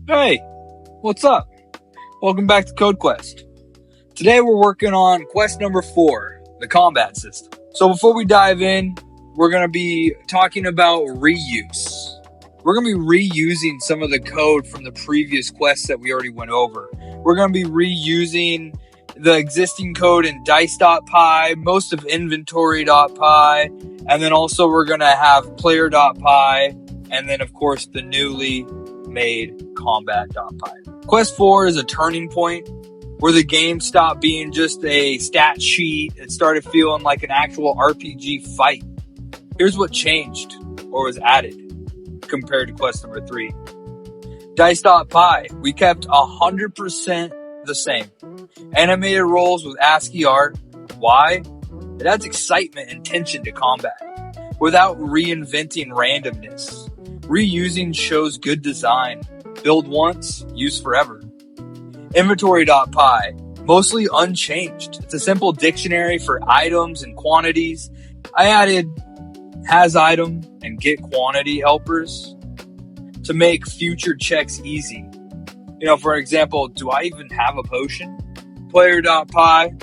Hey, what's up? Welcome back to Code Quest. Today we're working on quest number 4, the combat system. So before we dive in, we're going to be talking about reuse. We're going to be reusing some of the code from the previous quests that we already went over. We're going to be reusing the existing code in dice.py, most of inventory.py, and then also we're going to have player.py, and then of course the newly made combat.py. Quest 4 is a turning point where the game stopped being just a stat sheet. It started feeling like an actual RPG fight. Here's what changed or was added compared to quest number 3. Dice.py, we kept 100% the same. Animated rolls with ASCII art. Why? It adds excitement and tension to combat without reinventing randomness. Reusing shows good design. Build once, use forever. Inventory.py, mostly unchanged. It's a simple dictionary for items and quantities. I added has item and get quantity helpers to make future checks easy. For example, do I even have a potion? Player.py,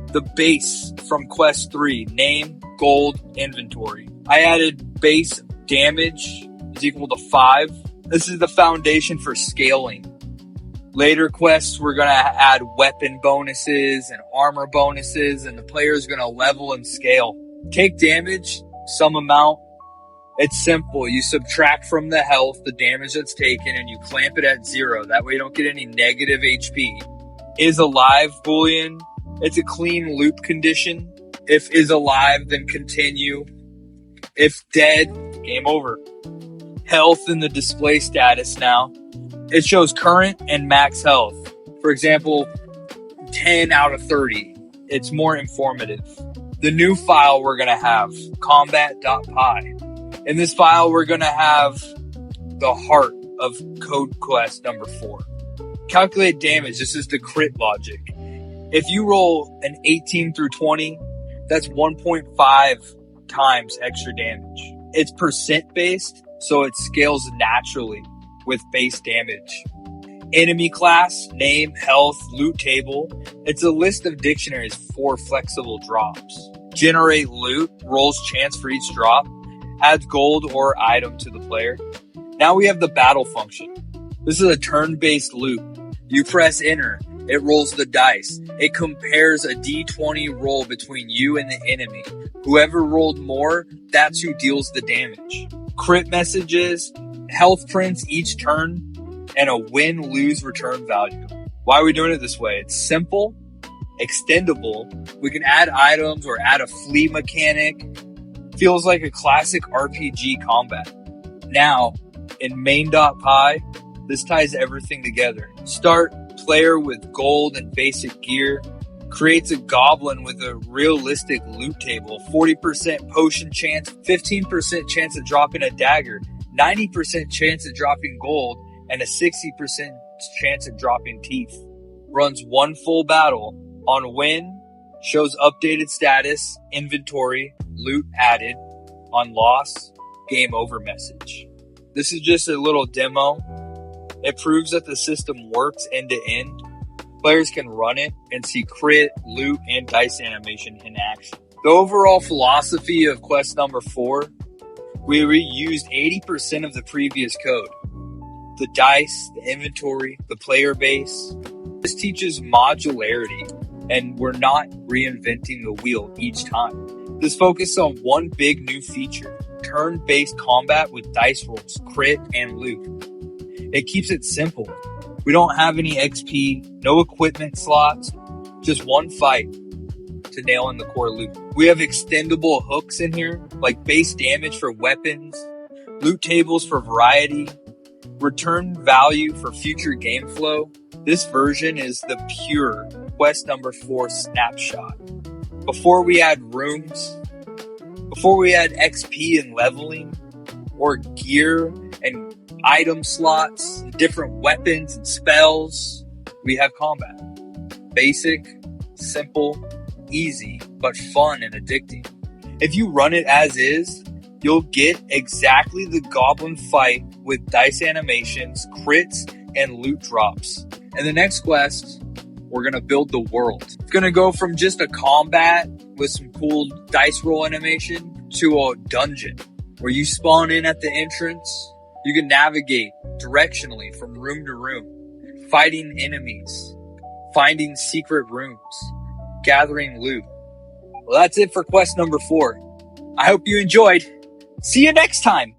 the base from quest 3, name, gold, inventory. I added base damage is equal to 5. This is the foundation for scaling. Later quests, we're going to add weapon bonuses and armor bonuses, and the player is going to level and scale. Take damage, some amount. It's simple. You subtract from the health the damage that's taken, and you clamp it at 0. That way you don't get any negative HP. Is alive boolean. It's a clean loop condition. If is alive, then continue. If dead, game over. Health in the display status now. It shows current and max health. For example, 10 out of 30. It's more informative. The new file we're going to have, combat.py. In this file, we're going to have the heart of Code Quest number 4. Calculate damage. This is the crit logic. If you roll an 18 through 20, that's 1.5 times extra damage. It's percent based, so it scales naturally with base damage. Enemy class, name, health, loot table. It's a list of dictionaries for flexible drops. Generate loot, rolls chance for each drop, adds gold or item to the player. Now we have the battle function. This is a turn-based loop. You press enter, it rolls the dice. It compares a d20 roll between you and the enemy. Whoever rolled more, that's who deals the damage. Crit messages, health prints each turn, and a win-lose return value. Why are we doing it this way? It's simple, extendable. We can add items or add a flee mechanic. Feels like a classic RPG combat. Now, in main.py, this ties everything together. Start player with gold and basic gear. Creates a goblin with a realistic loot table. 40% potion chance, 15% chance of dropping a dagger, 90% chance of dropping gold, and a 60% chance of dropping teeth. Runs one full battle. On win, shows updated status, inventory, loot added. On loss, game over message. This is just a little demo. It proves that the system works end to end. Players can run it and see crit, loot, and dice animation in action. The overall philosophy of quest number 4, we reused 80% of the previous code. The dice, the inventory, the player base. This teaches modularity, and we're not reinventing the wheel each time. This focuses on one big new feature, turn-based combat with dice rolls, crit, and loot. It keeps it simple. We don't have any XP, no equipment slots, just one fight to nail in the core loot. We have extendable hooks in here, like base damage for weapons, loot tables for variety, return value for future game flow. This version is the pure quest number 4 snapshot. Before we add rooms, before we add XP and leveling, or gear and item slots, different weapons and spells, we have combat. Basic, simple, easy, but fun and addicting. If you run it as is, you'll get exactly the goblin fight with dice animations, crits, and loot drops. In the next quest, we're going to build the world. It's going to go from just a combat with some cool dice roll animation to a dungeon where you spawn in at the entrance. You can navigate directionally from room to room, fighting enemies, finding secret rooms, gathering loot. Well, that's it for quest number 4. I hope you enjoyed. See you next time.